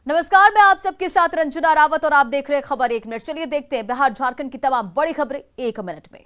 नमस्कार, मैं आप सबके साथ रंजना रावत और आप देख रहे हैं खबर एक मिनट। चलिए देखते हैं बिहार झारखंड की तमाम बड़ी खबरें एक मिनट में।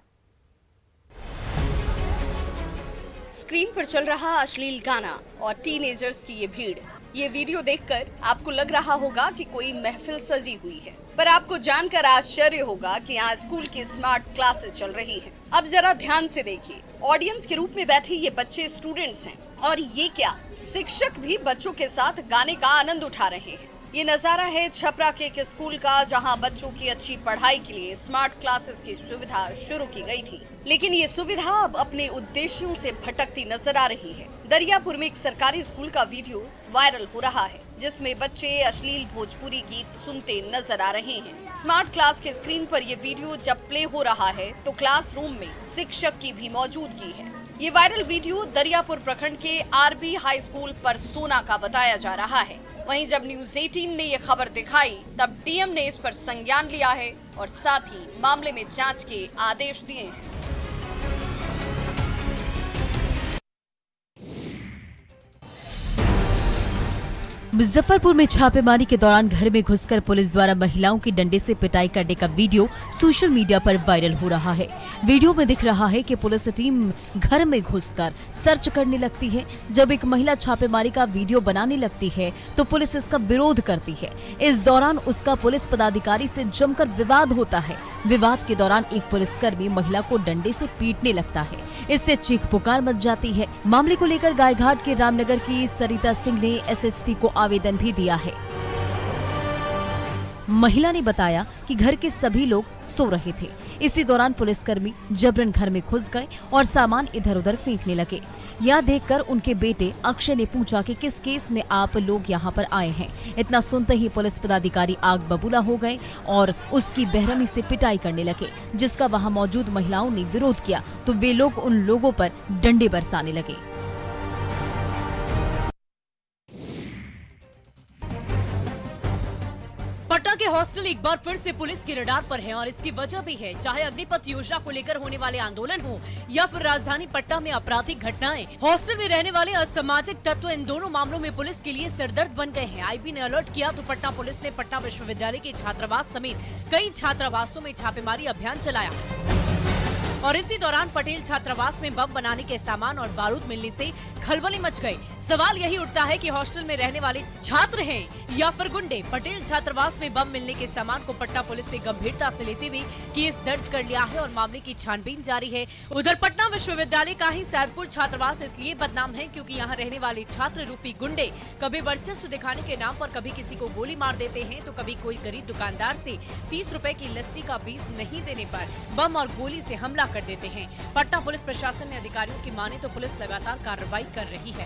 स्क्रीन पर चल रहा अश्लील गाना और टीनेजर्स की ये भीड़। ये वीडियो देखकर आपको लग रहा होगा कि कोई महफिल सजी हुई है, पर आपको जानकर आश्चर्य होगा कि यहाँ स्कूल की स्मार्ट क्लासेस चल रही हैं। अब जरा ध्यान से देखिए, ऑडियंस के रूप में बैठे ये बच्चे स्टूडेंट्स हैं और ये क्या, शिक्षक भी बच्चों के साथ गाने का आनंद उठा रहे हैं। ये नजारा है छपरा के एक स्कूल का, जहां बच्चों की अच्छी पढ़ाई के लिए स्मार्ट क्लासेस की सुविधा शुरू की गई थी, लेकिन ये सुविधा अब अपने उद्देश्यों से भटकती नजर आ रही है। दरियापुर में एक सरकारी स्कूल का वीडियो वायरल हो रहा है, जिसमें बच्चे अश्लील भोजपुरी गीत सुनते नजर आ रहे हैं। स्मार्ट क्लास के स्क्रीन पर ये वीडियो जब प्ले हो रहा है तो क्लासरूम में शिक्षक की भी मौजूदगी है। ये वायरल वीडियो दरियापुर प्रखंड के आरबी हाई स्कूल पर सोना का बताया जा रहा है। वहीं जब न्यूज़ 18 ने ये खबर दिखाई, तब डीएम ने इस पर संज्ञान लिया है और साथ ही मामले में जांच के आदेश दिए हैं। मुजफ्फरपुर में छापेमारी के दौरान घर में घुसकर पुलिस द्वारा महिलाओं की डंडे से पिटाई करने का वीडियो सोशल मीडिया पर वायरल हो रहा है। वीडियो में दिख रहा है कि पुलिस टीम घर में घुसकर सर्च करने लगती है। जब एक महिला छापेमारी का वीडियो बनाने लगती है तो पुलिस इसका विरोध करती है। इस दौरान उसका पुलिस पदाधिकारी से जमकर विवाद होता है। विवाद के दौरान एक पुलिसकर्मी महिला को डंडे से पीटने लगता है। इससे चीख पुकार मच जाती है। मामले को लेकर गायघाट के रामनगर की सरिता सिंह ने एसएसपी को आवेदन भी दिया है। महिला ने बताया कि घर के सभी लोग सो रहे थे। इसी दौरान पुलिसकर्मी जबरन घर में घुस गए और सामान इधर उधर फेंकने लगे। यह देखकर उनके बेटे अक्षय ने पूछा कि किस केस में आप लोग यहाँ पर आए हैं। इतना सुनते ही पुलिस पदाधिकारी आग बबूला हो गए और उसकी बेरहमी से पिटाई करने लगे, जिसका वहाँ मौजूद महिलाओं ने विरोध किया तो वे लोग उन लोगों पर डंडे बरसाने लगे। पटना के हॉस्टल एक बार फिर से पुलिस की रडार पर है और इसकी वजह भी है। चाहे अग्निपथ योजना को लेकर होने वाले आंदोलन हो या फिर राजधानी पटना में आपराधिक घटनाएं, हॉस्टल में रहने वाले असामाजिक तत्व इन दोनों मामलों में पुलिस के लिए सिरदर्द बन गए हैं। आईबी ने अलर्ट किया तो पटना पुलिस ने पटना विश्वविद्यालय के छात्रावास समेत कई छात्रावासों में छापेमारी अभियान चलाया और इसी दौरान पटेल छात्रावास में बम बनाने के सामान और बारूद मिलने से खलबली मच गई। सवाल यही उठता है कि हॉस्टल में रहने वाले छात्र हैं या फिर गुंडे। पटेल छात्रावास में बम मिलने के सामान को पटना पुलिस ने गंभीरता से लेते हुए केस दर्ज कर लिया है और मामले की छानबीन जारी है। उधर पटना विश्वविद्यालय का ही सैदपुर छात्रावास इसलिए बदनाम है क्योंकि यहाँ रहने वाले छात्र रूपी गुंडे कभी वर्चस्व दिखाने के नाम पर कभी किसी को गोली मार देते हैं तो कभी कोई गरीब दुकानदार से 30 रुपए की लस्सी का पीस नहीं देने पर बम और गोली से हमला कर देते हैं। पटना पुलिस प्रशासन ने अधिकारियों की माने तो पुलिस लगातार कार्रवाई कर रही है।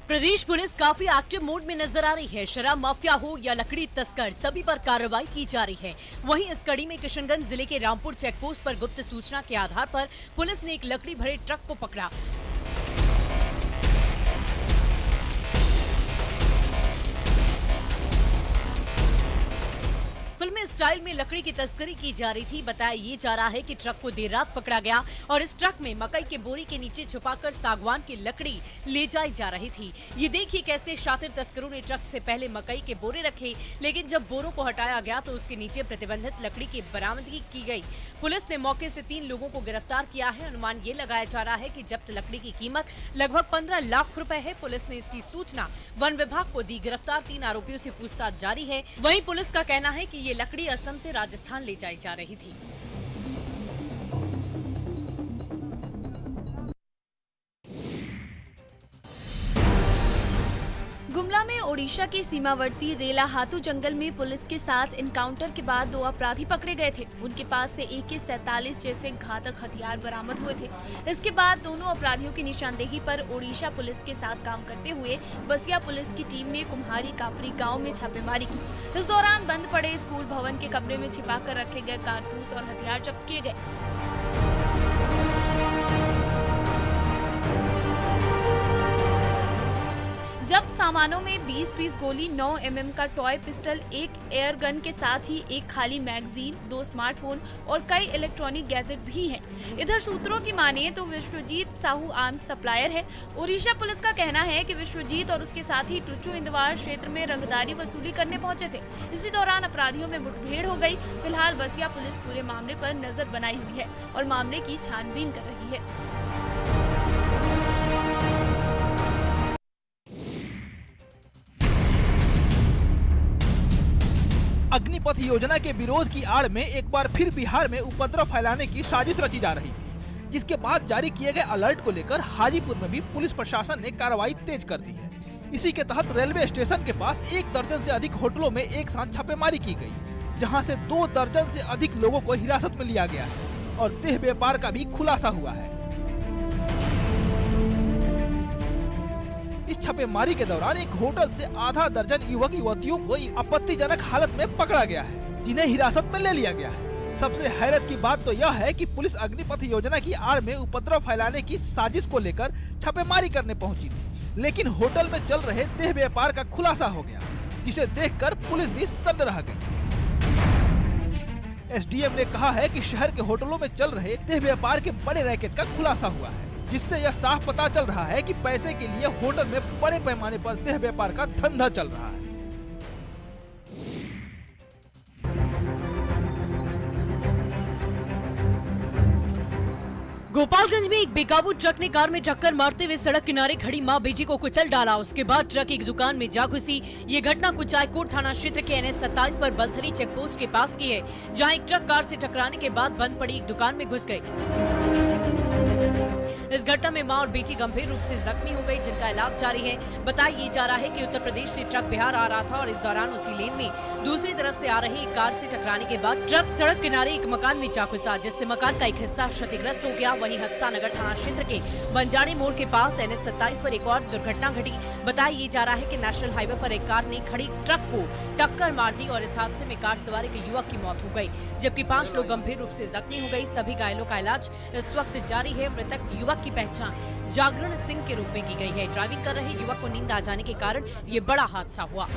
प्रदेश पुलिस काफी एक्टिव मोड में नजर आ रही है। शराब माफिया हो या लकड़ी तस्कर, सभी पर कार्रवाई की जा रही है। वहीं इस कड़ी में किशनगंज जिले के रामपुर चेकपोस्ट पर गुप्त सूचना के आधार पर पुलिस ने एक लकड़ी भरे ट्रक को पकड़ा। फिल्मी स्टाइल में लकड़ी की तस्करी की जा रही थी। बताया ये जा रहा है कि ट्रक को देर रात पकड़ा गया और इस ट्रक में मकई के बोरी के नीचे छुपाकर सागवान की लकड़ी ले जाई जा रही थी। ये देखिए कैसे शातिर तस्करों ने ट्रक से पहले मकई के बोरे रखे, लेकिन जब बोरों को हटाया गया तो उसके नीचे प्रतिबंधित लकड़ी की बरामदगी की गई। पुलिस ने मौके से 3 लोगों को गिरफ्तार किया है। अनुमान ये लगाया जा रहा है कि जब्त लकड़ी की कीमत लगभग 15 लाख रुपए है। पुलिस ने इसकी सूचना वन विभाग को दी। गिरफ्तार 3 आरोपियों से पूछताछ जारी है। वहीं पुलिस का कहना है कि ये लकड़ी असम से राजस्थान ले जाई जा रही थी। गुमला में ओडिशा के सीमावर्ती रेला हाथू जंगल में पुलिस के साथ इनकाउंटर के बाद 2 अपराधी पकड़े गए थे। उनके पास से AK-47 जैसे घातक हथियार बरामद हुए थे। इसके बाद दोनों अपराधियों की निशानदेही पर ओडिशा पुलिस के साथ काम करते हुए बसिया पुलिस की टीम ने कुम्हारी कापरी गांव में छापेमारी की। इस दौरान बंद पड़े स्कूल भवन के कमरे में छिपा कर रखे गए कारतूस और हथियार जब्त किए गए। जब्त सामानों में 20 पीस गोली, 9 mm का टॉय पिस्टल, एक एयर गन के साथ ही एक खाली मैगजीन, 2 स्मार्टफोन और कई इलेक्ट्रॉनिक गैजेट भी हैं। इधर सूत्रों की माने तो विश्वजीत साहू आर्म्स सप्लायर है। ओडिशा पुलिस का कहना है कि विश्वजीत और उसके साथी टुच्चू इंदवार क्षेत्र में रंगदारी वसूली करने पहुंचे थे। इसी दौरान अपराधियों में मुठभेड़ हो गई। फिलहाल बसिया पुलिस पूरे मामले पर नजर बनाई हुई है और मामले की छानबीन कर रही है। अग्निपथ योजना के विरोध की आड़ में एक बार फिर बिहार में उपद्रव फैलाने की साजिश रची जा रही थी, जिसके बाद जारी किए गए अलर्ट को लेकर हाजीपुर में भी पुलिस प्रशासन ने कार्रवाई तेज कर दी है। इसी के तहत रेलवे स्टेशन के पास 1 दर्जन से अधिक होटलों में एक साथ छापेमारी की गई, जहां से 2 दर्जन से अधिक लोगों को हिरासत में लिया गया है और देह व्यापार का भी खुलासा हुआ है। इस छापेमारी के दौरान एक होटल से आधा दर्जन युवक युवतियों को आपत्तिजनक हालत में पकड़ा गया है, जिन्हें हिरासत में ले लिया गया है। सबसे हैरत की बात तो यह है कि पुलिस अग्निपथ योजना की आड़ में उपद्रव फैलाने की साजिश को लेकर छापेमारी करने पहुंची थी, लेकिन होटल में चल रहे देह व्यापार का खुलासा हो गया, जिसे देखकर पुलिस भी सन्न रह गई। एसडीएम ने कहा है कि शहर के होटलों में चल रहे देह व्यापार के बड़े रैकेट का खुलासा हुआ है, जिससे यह साफ पता चल रहा है कि पैसे के लिए होटल में बड़े पैमाने पर देह व्यापार का धंधा चल रहा है। गोपालगंज में एक बेकाबू ट्रक ने कार में टक्कर मारते हुए सड़क किनारे खड़ी मां बेटी को कुचल डाला। उसके बाद ट्रक एक दुकान में जा घुसी। ये घटना कुचायकोट थाना क्षेत्र के NH 27 पर बलथरी चेक पोस्ट के पास की है, जहां एक ट्रक कार से टकराने के बाद बंद पड़ी एक दुकान में घुस गई। इस घटना में मां और बेटी गंभीर रूप से जख्मी हो गई, जिनका इलाज जारी है। बताया जा रहा है कि उत्तर प्रदेश से ट्रक बिहार आ रहा था और इस दौरान उसी लेन में दूसरी तरफ से आ रही एक कार से टकराने के बाद ट्रक सड़क किनारे एक मकान में जा घुसा, जिससे मकान का एक हिस्सा क्षतिग्रस्त हो गया। वहीं हदसा नगर थाना क्षेत्र के बंजारी मोड़ के पास NH 27 पर एक और दुर्घटना घटी। बताया जा रहा है कि नेशनल हाईवे पर एक कार ने खड़ी ट्रक को टक्कर मार दी और इस हादसे में कार सवार एक युवक की मौत हो गई, जबकि 5 लोग गंभीर रूप से जख्मी हो गए। सभी घायलों का इलाज इस वक्त जारी है। मृतक युवक की पहचान जागरण सिंह के रूप में की गई है। ड्राइविंग कर रहे युवक को नींद आ जाने के कारण ये बड़ा हादसा हुआ।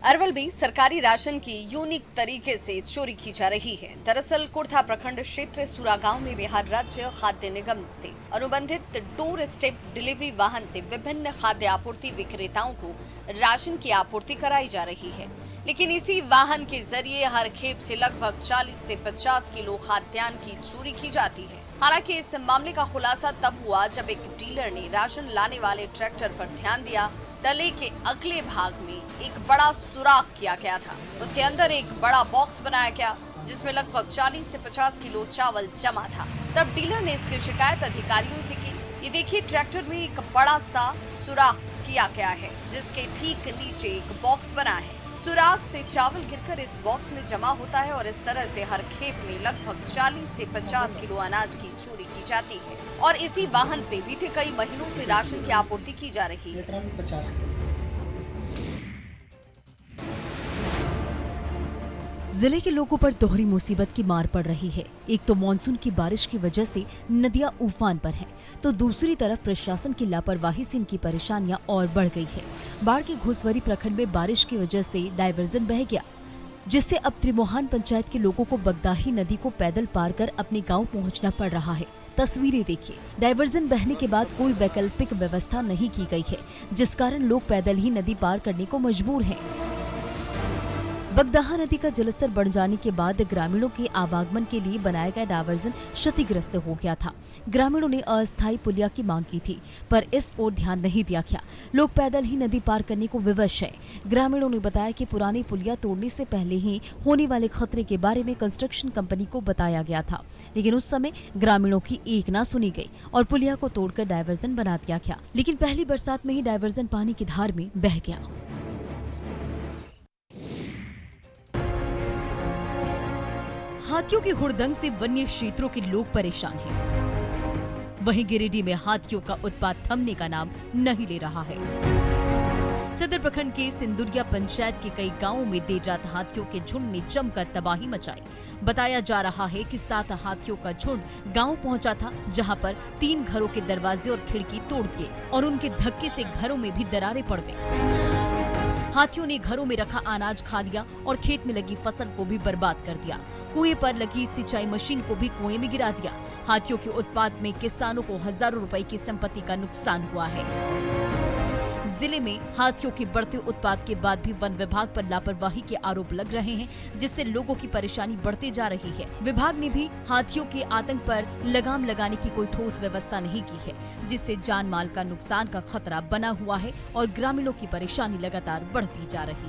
अरवल में सरकारी राशन की यूनिक तरीके से चोरी की जा रही है। दरअसल कुर्था प्रखंड क्षेत्र सुरा गांव में बिहार राज्य खाद्य निगम से अनुबंधित डोर स्टेप डिलीवरी वाहन से विभिन्न खाद्य आपूर्ति विक्रेताओं को राशन की आपूर्ति कराई जा रही है, लेकिन इसी वाहन के जरिए हर खेप से लगभग 40 से 50 किलो खाद्यान्न की चोरी की जाती है। हालांकि इस मामले का खुलासा तब हुआ जब एक डीलर ने राशन लाने वाले ट्रैक्टर पर ध्यान दिया। तले के अगले भाग में एक बड़ा सुराख किया गया था। उसके अंदर एक बड़ा बॉक्स बनाया गया, जिसमें लगभग 40 से 50 किलो चावल जमा था। तब डीलर ने इसकी शिकायत अधिकारियों से की। ये देखिए, ट्रैक्टर में एक बड़ा सा सुराख किया गया है, जिसके ठीक नीचे एक बॉक्स बना है। सुराख से चावल गिरकर इस बॉक्स में जमा होता है और इस तरह से हर खेप में लगभग 40 से 50 किलो अनाज की चोरी की जाती है और इसी वाहन से बीते कई महीनों से राशन की आपूर्ति की जा रही है। 50 किलो। जिले के लोगों पर दोहरी मुसीबत की मार पड़ रही है। एक तो मानसून की बारिश की वजह से नदियां उफान पर हैं, तो दूसरी तरफ प्रशासन की लापरवाही से इनकी परेशानियां और बढ़ गई है। बाढ़ के घुसवरी प्रखंड में बारिश की वजह से डायवर्जन बह गया, जिससे अब त्रिमोहान पंचायत के लोगों को बगदाही नदी को पैदल पार कर अपने गाँव पहुँचना पड़ रहा है। तस्वीरें देखिए, डायवर्जन बहने के बाद कोई वैकल्पिक व्यवस्था नहीं की गई है, जिस कारण लोग पैदल ही नदी पार करने को मजबूर हैं। बगदाहा नदी का जलस्तर बढ़ जाने के बाद ग्रामीणों के आवागमन के लिए बनाया गया डायवर्जन क्षतिग्रस्त हो गया था। ग्रामीणों ने अस्थायी पुलिया की मांग की थी, पर इस ओर ध्यान नहीं दिया गया। लोग पैदल ही नदी पार करने को विवश है। ग्रामीणों ने बताया कि पुरानी पुलिया तोड़ने से पहले ही होने वाले खतरे के बारे में कंस्ट्रक्शन कंपनी को बताया गया था, लेकिन उस समय ग्रामीणों की एक ना सुनी गई और पुलिया को तोड़कर डायवर्जन बना दिया गया। लेकिन पहली बरसात में ही डायवर्जन पानी की धार में बह गया। हाथियों की हुड़दंग से वन्य क्षेत्रों के लोग परेशान हैं। वहीं गिरिडीह में हाथियों का उत्पात थमने का नाम नहीं ले रहा है। सदर प्रखंड के सिंदुरिया पंचायत के कई गांवों में देर रात हाथियों के झुंड ने जमकर तबाही मचाई। बताया जा रहा है कि 7 हाथियों का झुंड गांव पहुंचा था, जहां पर 3 घरों के दरवाजे और खिड़की तोड़ दिए और उनके धक्के से घरों में भी दरारें पड़ गई। हाथियों ने घरों में रखा अनाज खा लिया और खेत में लगी फसल को भी बर्बाद कर दिया। कुएं पर लगी सिंचाई मशीन को भी कुएं में गिरा दिया। हाथियों के उत्पात में किसानों को हजारों रुपए की संपत्ति का नुकसान हुआ है। जिले में हाथियों के बढ़ते उत्पात के बाद भी वन विभाग पर लापरवाही के आरोप लग रहे हैं, जिससे लोगों की परेशानी बढ़ती जा रही है। विभाग ने भी हाथियों के आतंक पर लगाम लगाने की कोई ठोस व्यवस्था नहीं की है, जिससे जान माल का नुकसान का खतरा बना हुआ है और ग्रामीणों की परेशानी लगातार बढ़ती जा रही है।